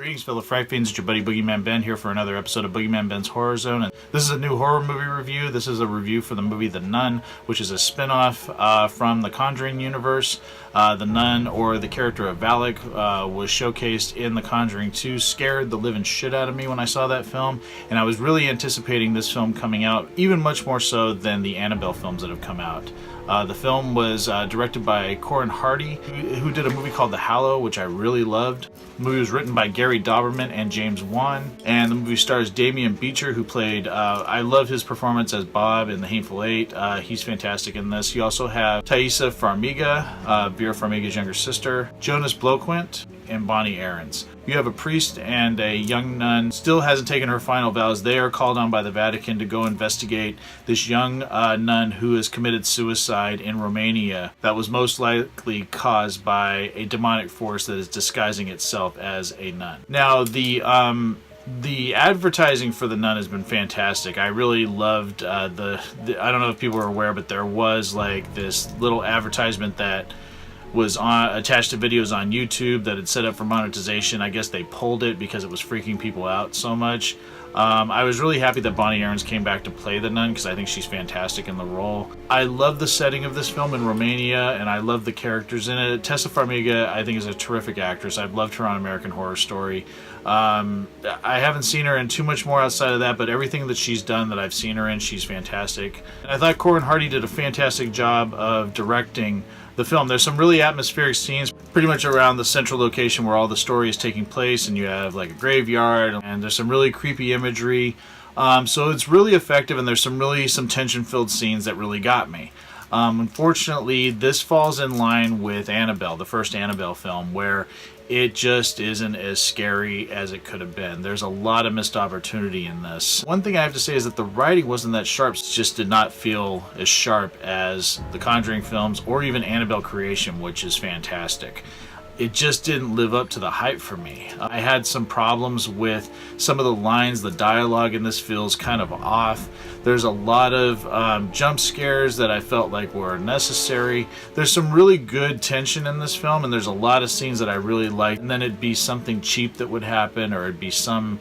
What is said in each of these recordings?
Greetings, fellow Fright Fiends. It's your buddy Boogeyman Ben here for another episode of Boogeyman Ben's Horror Zone. And this is a new horror movie review. This is a review for the movie The Nun, which is a spin-off from the Conjuring universe. The Nun, or the character of Valak, was showcased in The Conjuring 2. Scared the living shit out of me when I saw that film, and I was really anticipating this film coming out, even much more so than the Annabelle films that have come out. The film was directed by Corin Hardy, who did a movie called The Hallow, which I really loved. The movie was written by Gary Dauberman and James Wan, and the movie stars Damian Beecher, who played, I love his performance as Bob in The Hateful Eight. He's fantastic in this. You also have Thaisa Farmiga, Vera Farmiga's younger sister, Jonas Bloquint, and Bonnie Aarons. You have a priest and a young nun, still hasn't taken her final vows. They are called on by the Vatican to go investigate this young nun who has committed suicide in Romania that was most likely caused by a demonic force that is disguising itself as a nun. Now, the advertising for The Nun has been fantastic. I really loved I don't know if people are aware, but there was like this little advertisement that was attached to videos on YouTube that had set up for monetization. I guess they pulled it because it was freaking people out so much. I was really happy that Bonnie Aarons came back to play the nun because I think she's fantastic in the role. I love the setting of this film in Romania, and I love the characters in it. Tessa Farmiga, I think, is a terrific actress. I've loved her on American Horror Story. I haven't seen her in too much more outside of that, but everything that she's done that I've seen her in, she's fantastic. And I thought Corin Hardy did a fantastic job of directing the film. There's some really atmospheric scenes pretty much around the central location where all the story is taking place, and you have like a graveyard, and there's some really creepy imagery. So it's really effective, and there's some tension-filled scenes that really got me. Unfortunately, this falls in line with Annabelle, the first Annabelle film, where it just isn't as scary as it could have been. There's a lot of missed opportunity in this. One thing I have to say is that the writing wasn't that sharp. It just did not feel as sharp as the Conjuring films or even Annabelle Creation, which is fantastic. It just didn't live up to the hype for me. I had some problems with some of the lines. The dialogue in this feels kind of off. There's a lot of jump scares that I felt like were necessary. There's some really good tension in this film, and there's a lot of scenes that I really liked. And then it'd be something cheap that would happen, or it'd be some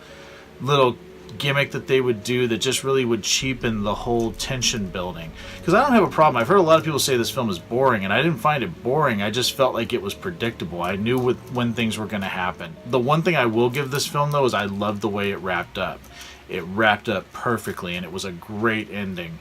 little gimmick that they would do that just really would cheapen the whole tension building. Because I don't have a problem. I've heard a lot of people say this film is boring, and I didn't find it boring. I just felt like it was predictable. I knew when things were going to happen. The one thing I will give this film, though, is I loved the way it wrapped up. It wrapped up perfectly, and it was a great ending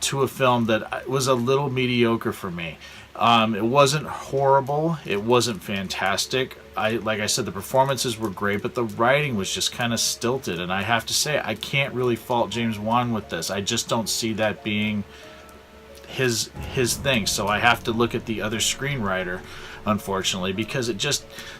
to a film that was a little mediocre for me. It wasn't horrible. It wasn't fantastic. Like I said, the performances were great, but the writing was just kind of stilted. And I have to say, I can't really fault James Wan with this. I just don't see that being his thing. So I have to look at the other screenwriter, unfortunately, because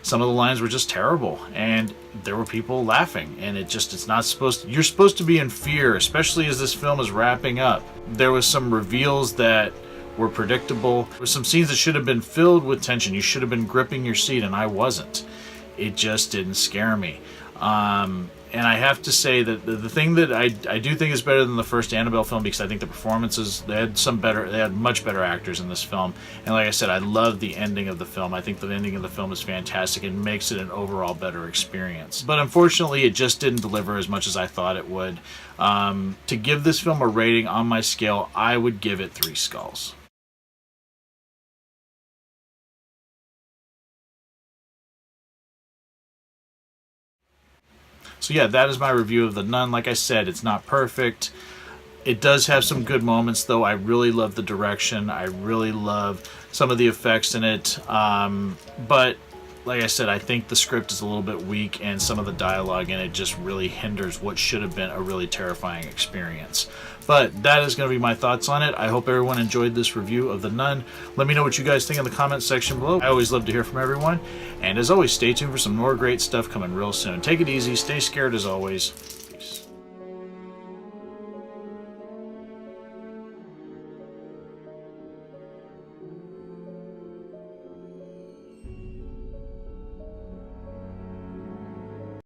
some of the lines were just terrible, and there were people laughing, and it's not supposed to, you're supposed to be in fear, especially as this film is wrapping up. There was some reveals that were predictable. There were some scenes that should have been filled with tension. You should have been gripping your seat, and I wasn't. It just didn't scare me. And I have to say that the thing that I do think is better than the first Annabelle film, because I think the performances, they had much better actors in this film. And like I said, I love the ending of the film. I think the ending of the film is fantastic and makes it an overall better experience. But unfortunately, it just didn't deliver as much as I thought it would. To give this film a rating on my scale, I would give it 3 skulls. So yeah, that is my review of The Nun. Like I said, it's not perfect. It does have some good moments, though. I really love the direction. I really love some of the effects in it. But like I said, I think the script is a little bit weak, and some of the dialogue in it just really hinders what should have been a really terrifying experience. But that is going to be my thoughts on it. I hope everyone enjoyed this review of The Nun. Let me know what you guys think in the comments section below. I always love to hear from everyone. And as always, stay tuned for some more great stuff coming real soon. Take it easy. Stay scared as always.